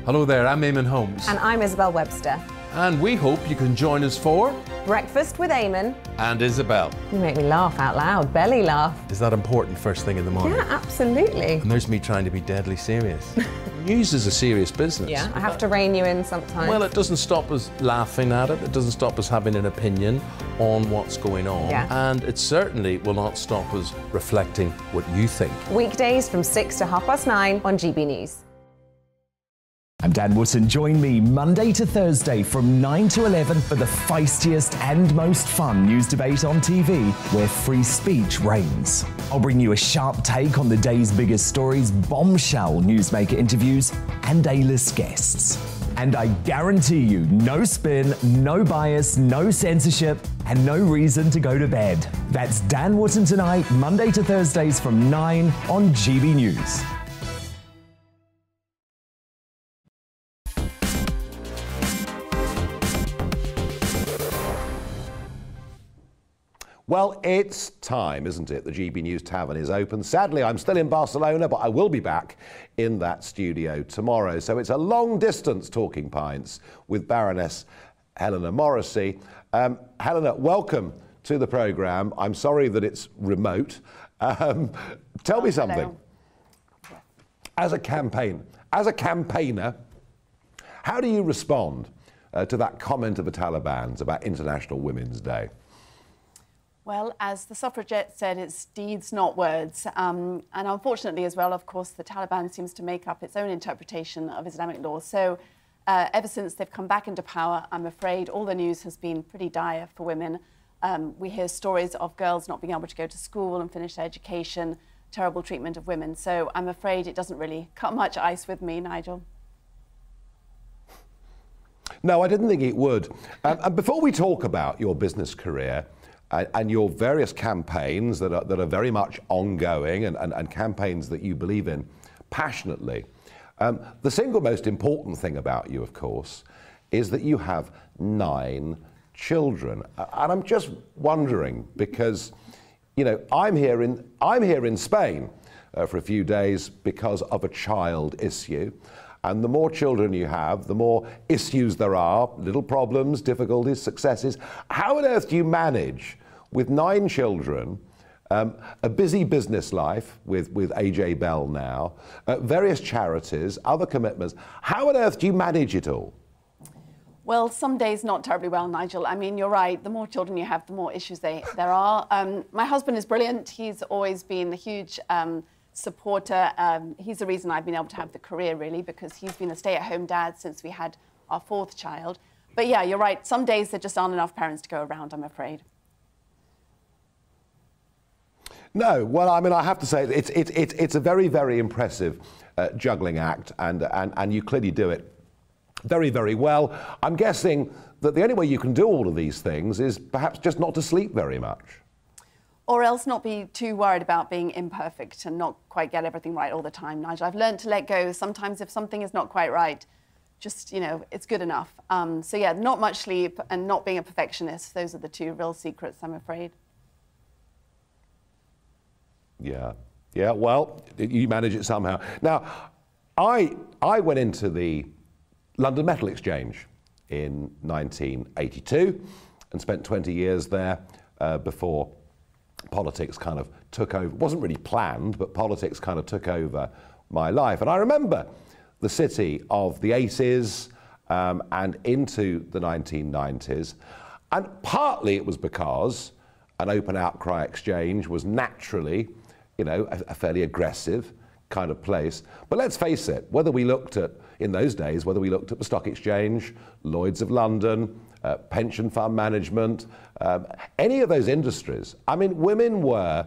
Hello there, I'm Eamon Holmes. And I'm Isabel Webster. And we hope you can join us for Breakfast with Eamon and Isabel. You make me laugh out loud, belly laugh. Is that important first thing in the morning? Yeah, absolutely. And there's me trying to be deadly serious. News is a serious business. Yeah, I have to rein you in sometimes. Well, it doesn't stop us laughing at it. It doesn't stop us having an opinion on what's going on. Yeah. And it certainly will not stop us reflecting what you think. Weekdays from 6 to 9:30 on GB News. I'm Dan Wootton. Join me Monday to Thursday from 9 to 11 for the feistiest and most fun news debate on TV, where free speech reigns. I'll bring you a sharp take on the day's biggest stories, bombshell newsmaker interviews, and A-list guests. And I guarantee you, no spin, no bias, no censorship, and no reason to go to bed. That's Dan Wootton tonight, Monday to Thursdays from 9 on GB News. Well, it's time, isn't it? The GB News Tavern is open. Sadly, I'm still in Barcelona, but I will be back in that studio tomorrow. So it's a long-distance Talking Pints with Baroness Helena Morrisey. Helena, welcome to the programme. I'm sorry that it's remote. Tell me something. As a campaigner, how do you respond to that comment of the Taliban's about International Women's Day? Well, as the suffragette said, it's deeds, not words. And unfortunately as well, of course, the Taliban seems to make up its own interpretation of Islamic law. So ever since they've come back into power, I'm afraid all the news has been pretty dire for women. We hear stories of girls not being able to go to school and finish their education, terrible treatment of women. So I'm afraid it doesn't really cut much ice with me, Nigel. No, I didn't think it would. And before we talk about your business career and your various campaigns that are very much ongoing and campaigns that you believe in passionately, the single most important thing about you, of course, is that you have 9 children. And I'm just wondering, because, you know, I'm here in Spain for a few days because of a child issue. And the more children you have, the more issues there are, little problems, difficulties, successes. How on earth do you manage, with 9 children, a busy business life with AJ Bell now, various charities, other commitments? How on earth do you manage it all? Well, some days not terribly well, Nigel. I mean, you're right. The more children you have, the more issues there are. My husband is brilliant. He's always been a huge supporter. He's the reason I've been able to have the career, really, because he's been a stay-at-home dad since we had our 4th child. But yeah, you're right. Some days there just aren't enough parents to go around, I'm afraid. No, well, I mean, I have to say it's a very, very impressive juggling act, and you clearly do it very, very well. I'm guessing that the only way you can do all of these things is perhaps just not to sleep very much. Or else not be too worried about being imperfect and not quite get everything right all the time, Nigel. I've learned to let go. Sometimes if something is not quite right, just, you know, it's good enough. So yeah, not much sleep and not being a perfectionist. Those are the 2 real secrets, I'm afraid. Yeah, yeah, well, you manage it somehow. Now, I went into the London Metal Exchange in 1982 and spent 20 years there before politics kind of took over. It wasn't really planned, but politics kind of took over my life. And I remember the city of the 80s and into the 1990s. And partly it was because an open outcry exchange was naturally, you know, a fairly aggressive kind of place. But let's face it, whether we looked at, in those days, whether we looked at the Stock Exchange, Lloyd's of London, pension fund management, any of those industries, I mean, women were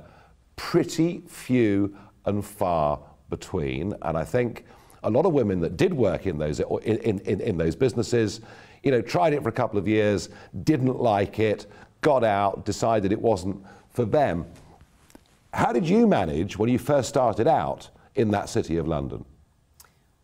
pretty few and far between. And I think a lot of women that did work in those businesses, you know, tried it for a couple of years, didn't like it, got out, decided it wasn't for them. How did you manage when you first started out in that city of London?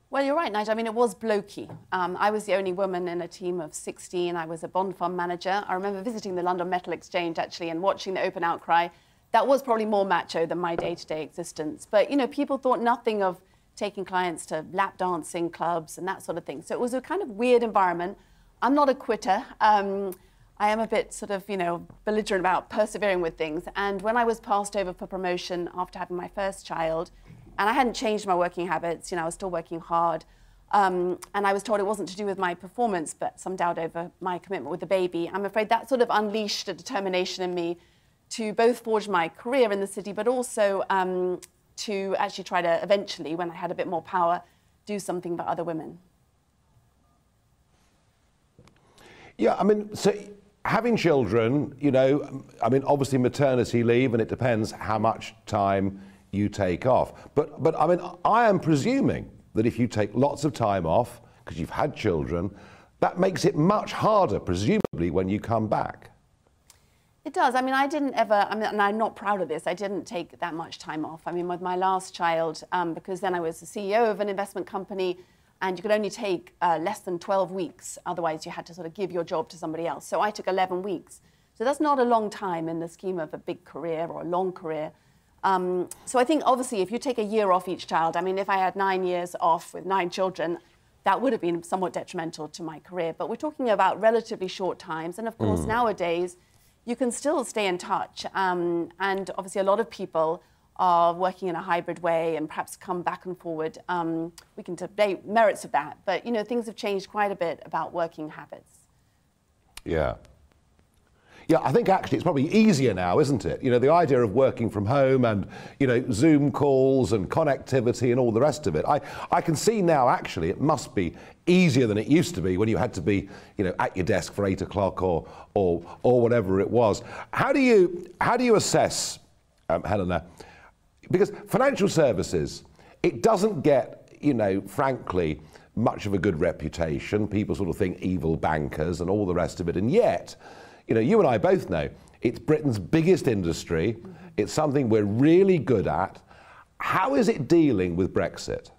Well, you're right, Nigel. I mean, it was blokey. I was the only woman in a team of 16. I was a bond fund manager. I remember visiting the London Metal Exchange, actually, and watching the open outcry. That was probably more macho than my day-to-day existence. But, you know, people thought nothing of taking clients to lap dancing clubs and that sort of thing. So it was a kind of weird environment. I'm not a quitter. I am a bit sort of, you know, belligerent about persevering with things. And when I was passed over for promotion after having my first child, and I hadn't changed my working habits, you know, I was still working hard, and I was told it wasn't to do with my performance, but some doubt over my commitment with the baby, I'm afraid that sort of unleashed a determination in me to both forge my career in the city, but also to actually try to eventually, when I had a bit more power, do something for other women. Yeah, I mean, so having children, you know, I mean, obviously maternity leave, and it depends how much time you take off. But I mean, I am presuming that if you take lots of time off because you've had children, that makes it much harder, presumably, when you come back. It does. I mean, I didn't ever, I mean, and I'm not proud of this, I didn't take that much time off. I mean, with my last child, because then I was the CEO of an investment company, and you could only take less than 12 weeks. Otherwise, you had to sort of give your job to somebody else. So I took 11 weeks. So that's not a long time in the scheme of a big career or a long career. So I think, obviously, if you take a year off each child, I mean, if I had 9 years off with 9 children, that would have been somewhat detrimental to my career. But we're talking about relatively short times. And, of course, nowadays, you can still stay in touch. And, obviously, a lot of people are working in a hybrid way and perhaps come back and forward. We can debate merits of that. But, you know, things have changed quite a bit about working habits. Yeah. Yeah, I think actually it's probably easier now, isn't it? You know, the idea of working from home and, you know, Zoom calls and connectivity and all the rest of it. I can see now actually it must be easier than it used to be when you had to be, you know, at your desk for 8 o'clock or whatever it was. How do you assess, Helena, because financial services, it doesn't get, you know, frankly, much of a good reputation. People sort of think evil bankers and all the rest of it, and yet, you know, you and I both know it's Britain's biggest industry. It's something we're really good at. How is it dealing with Brexit?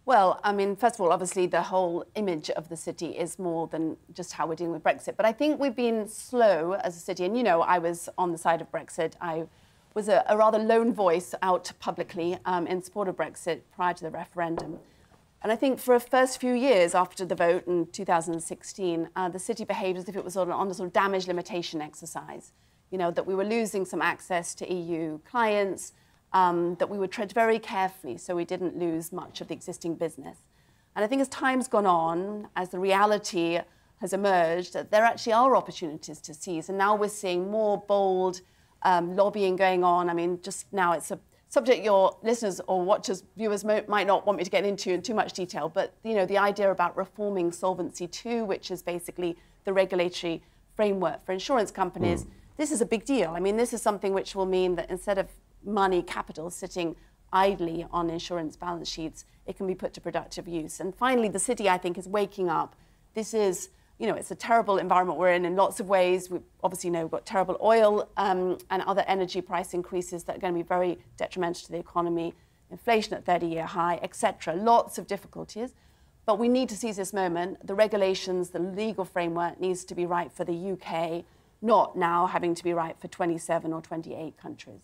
Well, I mean, first of all, obviously the whole image of the city is more than just how we're dealing with Brexit. But I think we've been slow as a city. And, you know, I was on the side of Brexit. I was a rather lone voice out publicly in support of Brexit prior to the referendum. And I think for the first few years after the vote in 2016, the city behaved as if it was on a sort of damage limitation exercise. You know, that we were losing some access to EU clients, that we would tread very carefully so we didn't lose much of the existing business. And I think as time's gone on, as the reality has emerged, that there actually are opportunities to seize. And now we're seeing more bold lobbying going on. I mean, just now it's a subject your listeners or watchers, viewers might not want me to get into in too much detail, but, you know, the idea about reforming Solvency II, which is basically the regulatory framework for insurance companies, this is a big deal. I mean, this is something which will mean that instead of money, capital sitting idly on insurance balance sheets, it can be put to productive use. And finally, the city, I think, is waking up. This is, you know, it's a terrible environment we're in lots of ways. We obviously know we've got terrible oil and other energy price increases that are going to be very detrimental to the economy, inflation at 30-year high, etc. Lots of difficulties. But we need to seize this moment. The regulations, the legal framework needs to be right for the UK, not now having to be right for 27 or 28 countries.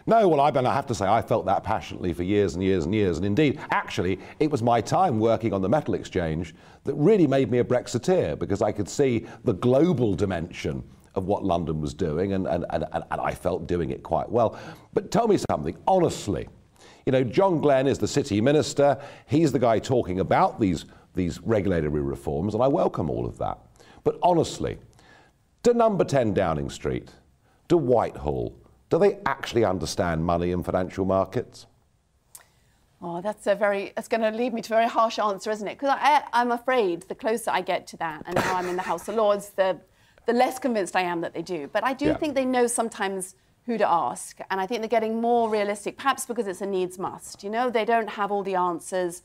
No, well, I have to say I felt that passionately for years and years and years. And indeed, actually, it was my time working on the metal exchange that really made me a Brexiteer, because I could see the global dimension of what London was doing, and I felt doing it quite well. But tell me something, honestly. You know, John Glenn is the city minister. He's the guy talking about these regulatory reforms, and I welcome all of that. But honestly, do number 10 Downing Street, do Whitehall, do they actually understand money and financial markets? Oh, that's going to lead me to a very harsh answer, isn't it? Because I'm afraid the closer I get to that, and now I'm in the House of Lords, the less convinced I am that they do. But I do think they know sometimes who to ask, and I think they're getting more realistic, perhaps because it's a needs must. You know, they don't have all the answers.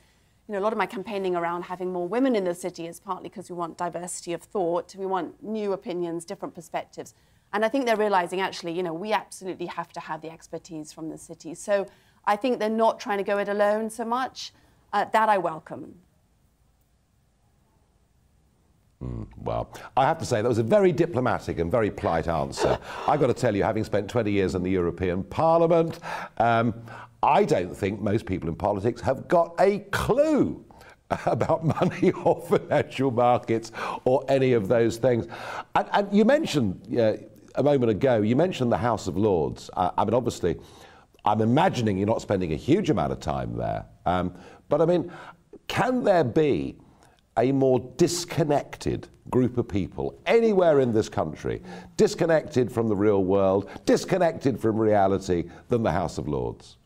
You know, a lot of my campaigning around having more women in the city is partly because we want diversity of thought, we want new opinions, different perspectives. And I think they're realising, actually, you know, we absolutely have to have the expertise from the city. So I think they're not trying to go it alone so much. That I welcome. Well, I have to say that was a very diplomatic and very polite answer. I've got to tell you, having spent 20 years in the European Parliament, I don't think most people in politics have got a clue about money or financial markets or any of those things. And you mentioned a moment ago, you mentioned the House of Lords. I mean, obviously, I'm imagining you're not spending a huge amount of time there. But I mean, can there be a more disconnected group of people anywhere in this country, disconnected from the real world, disconnected from reality, than the House of Lords?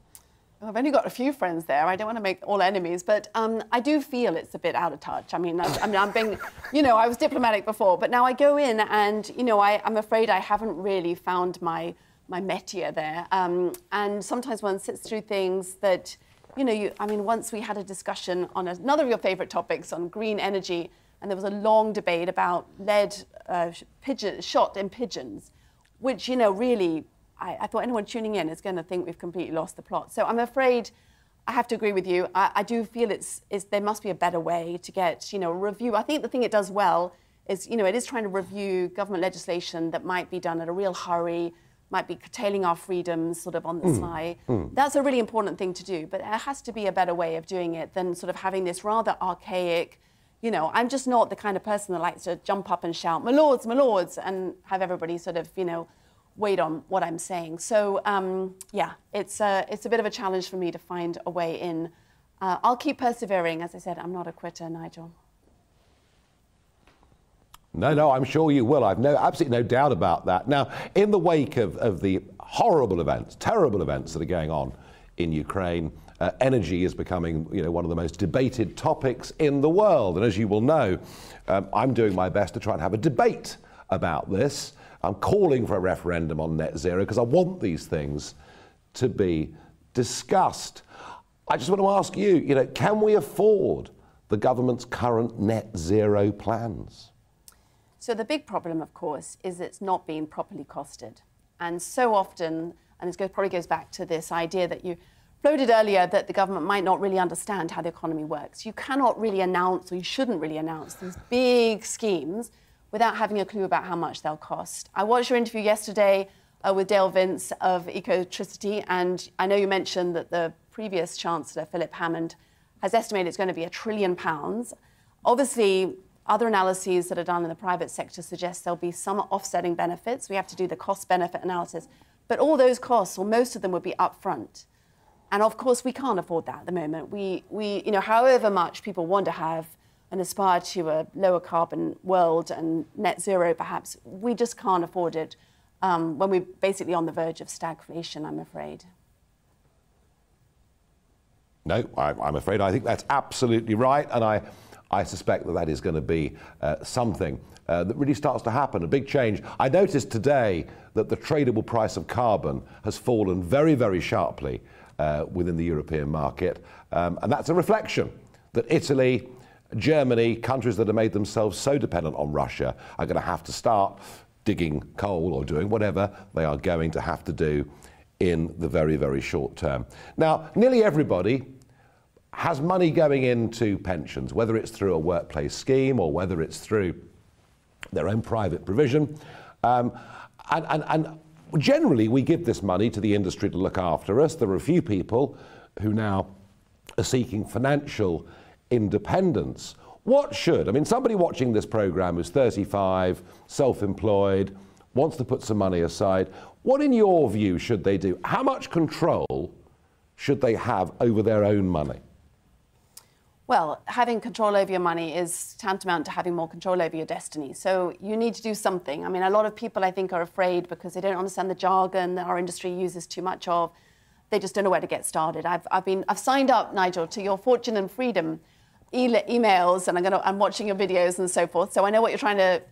I've only got a few friends there. I don't want to make all enemies, but I do feel it's a bit out of touch. I mean, I'm being, you know, I was diplomatic before, but now I go in and, you know, I'm afraid I haven't really found my métier there. And sometimes one sits through things that, you know, I mean, once we had a discussion on another of your favourite topics, on green energy, and there was a long debate about lead shot in pigeons, which, you know, really, I thought anyone tuning in is going to think we've completely lost the plot. So I'm afraid I have to agree with you. I do feel there must be a better way to get, you know, a review. I think the thing it does well is, you know, it is trying to review government legislation that might be done in a real hurry, might be curtailing our freedoms sort of on the sly. That's a really important thing to do, but there has to be a better way of doing it than sort of having this rather archaic, you know, I'm just not the kind of person that likes to jump up and shout, my lords, and have everybody sort of, you know, wait on what I'm saying. So, yeah, it's a bit of a challenge for me to find a way in. I'll keep persevering. As I said, I'm not a quitter, Nigel. No, I'm sure you will. I've absolutely no doubt about that. Now, in the wake of the horrible events, terrible events that are going on in Ukraine, energy is becoming, one of the most debated topics in the world. And as you will know, I'm doing my best to try and have a debate about this. I'm calling for a referendum on net zero because I want these things to be discussed. I just want to ask you, can we afford the government's current net zero plans? So the big problem, of course, is it's not being properly costed. And so often, and this probably goes back to this idea that you floated earlier, that the government might not really understand how the economy works. You cannot really announce, or you shouldn't really announce, these big schemes without having a clue about how much they'll cost. I watched your interview yesterday with Dale Vince of Ecotricity, and I know you mentioned that the previous Chancellor, Philip Hammond, has estimated it's going to be £1 trillion. Obviously, other analyses that are done in the private sector suggest there'll be some offsetting benefits. We have to do the cost-benefit analysis. But all those costs, or most of them, would be upfront. And of course, we can't afford that at the moment. We however much people want to have and aspire to a lower carbon world and net zero, perhaps, we just can't afford it when we're basically on the verge of stagflation, I'm afraid. No, I'm afraid I think that's absolutely right. And I suspect that is going to be something that really starts to happen, a big change. I noticed today that the tradable price of carbon has fallen very, very sharply within the European market. And that's a reflection that Italy, Germany, countries that have made themselves so dependent on Russia, are going to have to start digging coal or doing whatever they are going to have to do in the very, very short term. Now, nearly everybody has money going into pensions, whether it's through a workplace scheme or whether it's through their own private provision. And generally, we give this money to the industry to look after us. There are a few people who now are seeking financial independence. Somebody watching this programme who's 35, self-employed, wants to put some money aside. What, in your view, should they do? How much control should they have over their own money? Well, having control over your money is tantamount to having more control over your destiny. So you need to do something. A lot of people, I think, are afraid because they don't understand the jargon that our industry uses too much of. They just don't know where to get started. I've signed up, Nigel, to your Fortune and Freedom emails, and I'm watching your videos and so forth. So I know what you're trying to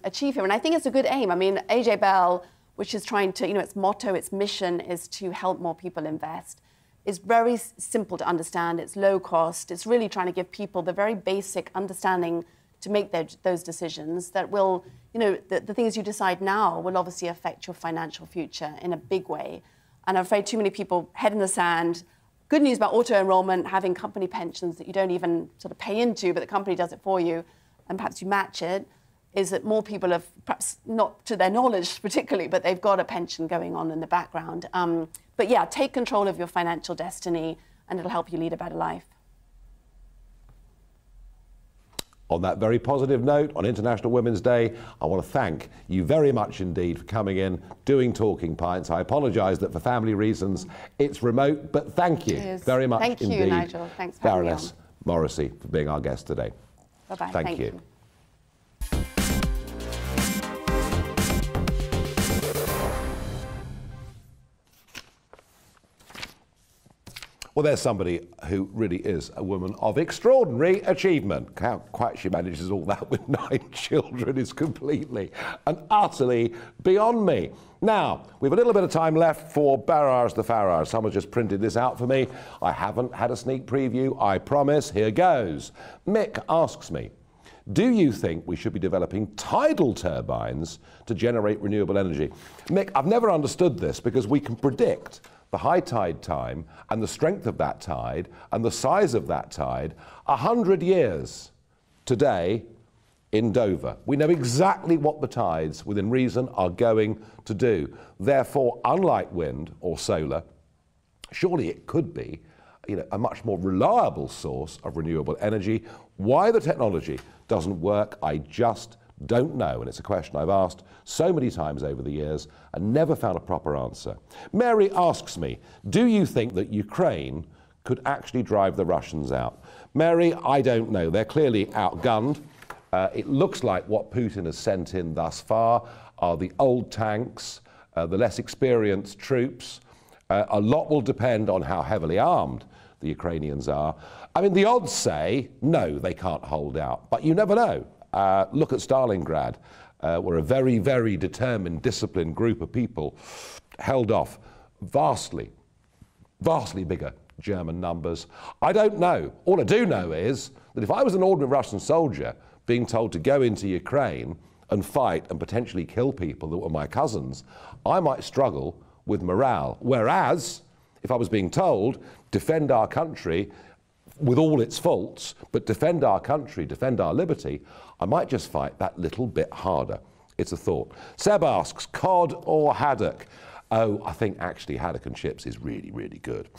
achieve here, and I think it's a good aim. AJ Bell, which is trying to, its motto, its mission is to help more people invest. It's very simple to understand. It's low cost. It's really trying to give people the very basic understanding to make those decisions that will, the things you decide now will obviously affect your financial future in a big way. And I'm afraid too many people head in the sand. Good news about auto-enrollment, having company pensions that you don't even sort of pay into, but the company does it for you, and perhaps you match it, is that more people have, perhaps not to their knowledge particularly, but they've got a pension going on in the background. But yeah, take control of your financial destiny and it'll help you lead a better life. On that very positive note, on International Women's Day, I want to thank you very much indeed for coming in, doing Talking Pints. I apologise that for family reasons it's remote, but thank you very much indeed. Thank you, Nigel. Thanks for having me on. Baroness Morrisey, for being our guest today. Bye-bye. Thank you. Well, there's somebody who really is a woman of extraordinary achievement. How quite she manages all that with 9 children is completely and utterly beyond me. Now, we've a little bit of time left for Barrage the Farage. Someone just printed this out for me. I haven't had a sneak preview, I promise. Here goes. Mick asks me, do you think we should be developing tidal turbines to generate renewable energy? Mick, I've never understood this because we can predict the high tide time and the strength of that tide and the size of that tide 100 years today in Dover. We know exactly what the tides, within reason, are going to do. Therefore, unlike wind or solar, surely it could be a much more reliable source of renewable energy. Why the technology doesn't work, I just don't know, and it's a question I've asked so many times over the years and never found a proper answer. Mary asks me, do you think that Ukraine could actually drive the Russians out? Mary, I don't know. They're clearly outgunned. It looks like what Putin has sent in thus far are the old tanks, the less experienced troops. A lot will depend on how heavily armed the Ukrainians are. I mean, the odds say, no, they can't hold out, but you never know. Look at Stalingrad, where a very, very determined, disciplined group of people held off vastly bigger German numbers. I don't know. All I do know is that if I was an ordinary Russian soldier being told to go into Ukraine and fight and potentially kill people that were my cousins, I might struggle with morale. Whereas, if I was being told, defend our country with all its faults, but defend our country, defend our liberty, I might just fight that little bit harder. It's a thought. Seb asks, cod or haddock? Oh, I think actually haddock and chips is really, really good.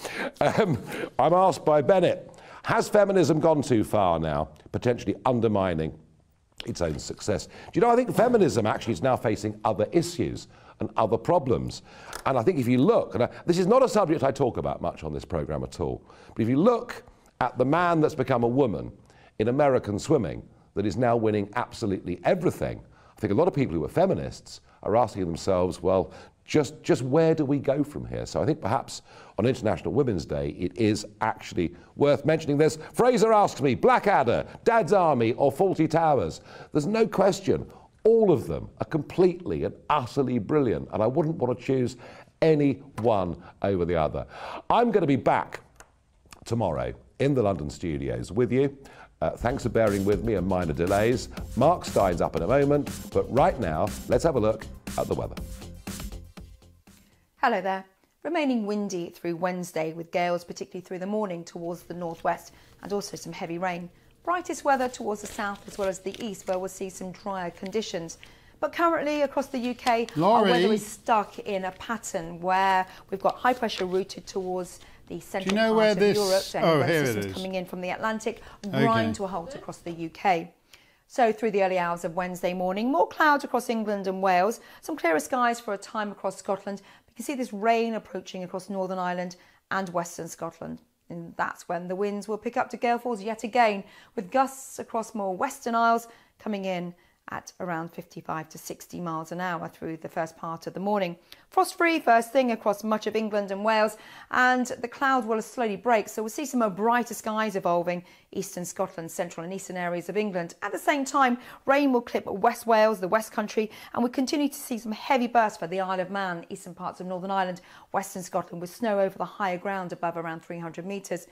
I'm asked by Bennett, has feminism gone too far now, potentially undermining its own success? Do you know, I think feminism actually is now facing other issues and other problems. And I think if you look, and this is not a subject I talk about much on this programme at all, but if you look at the man that's become a woman in American swimming that is now winning absolutely everything, I think a lot of people who are feminists are asking themselves, well, just where do we go from here? So I think perhaps on International Women's Day, it is actually worth mentioning this. Fraser asks me, Blackadder, Dad's Army or Fawlty Towers? There's no question. All of them are completely and utterly brilliant, and I wouldn't want to choose any one over the other. I'm going to be back tomorrow in the London studios with you. Thanks for bearing with me and minor delays. Mark Stein's up in a moment, but right now, let's have a look at the weather. Hello there. Remaining windy through Wednesday with gales particularly through the morning towards the northwest and also some heavy rain. Brightest weather towards the south as well as the east where we'll see some drier conditions. But currently across the UK, our weather is stuck in a pattern where we've got high pressure routed towards the central part of Europe, and systems coming in from the Atlantic, grind to a halt across the UK. So through the early hours of Wednesday morning, more clouds across England and Wales, some clearer skies for a time across Scotland. You can see this rain approaching across Northern Ireland and Western Scotland. And that's when the winds will pick up to gale force yet again, with gusts across more Western Isles coming in at around 55 to 60 miles an hour through the first part of the morning. Frost-free first thing across much of England and Wales, and the cloud will slowly break, so we'll see some more brighter skies evolving eastern Scotland, central and eastern areas of England. At the same time, rain will clip West Wales, the West Country, and we continue to see some heavy bursts for the Isle of Man, eastern parts of Northern Ireland, Western Scotland, with snow over the higher ground above around 300 metres.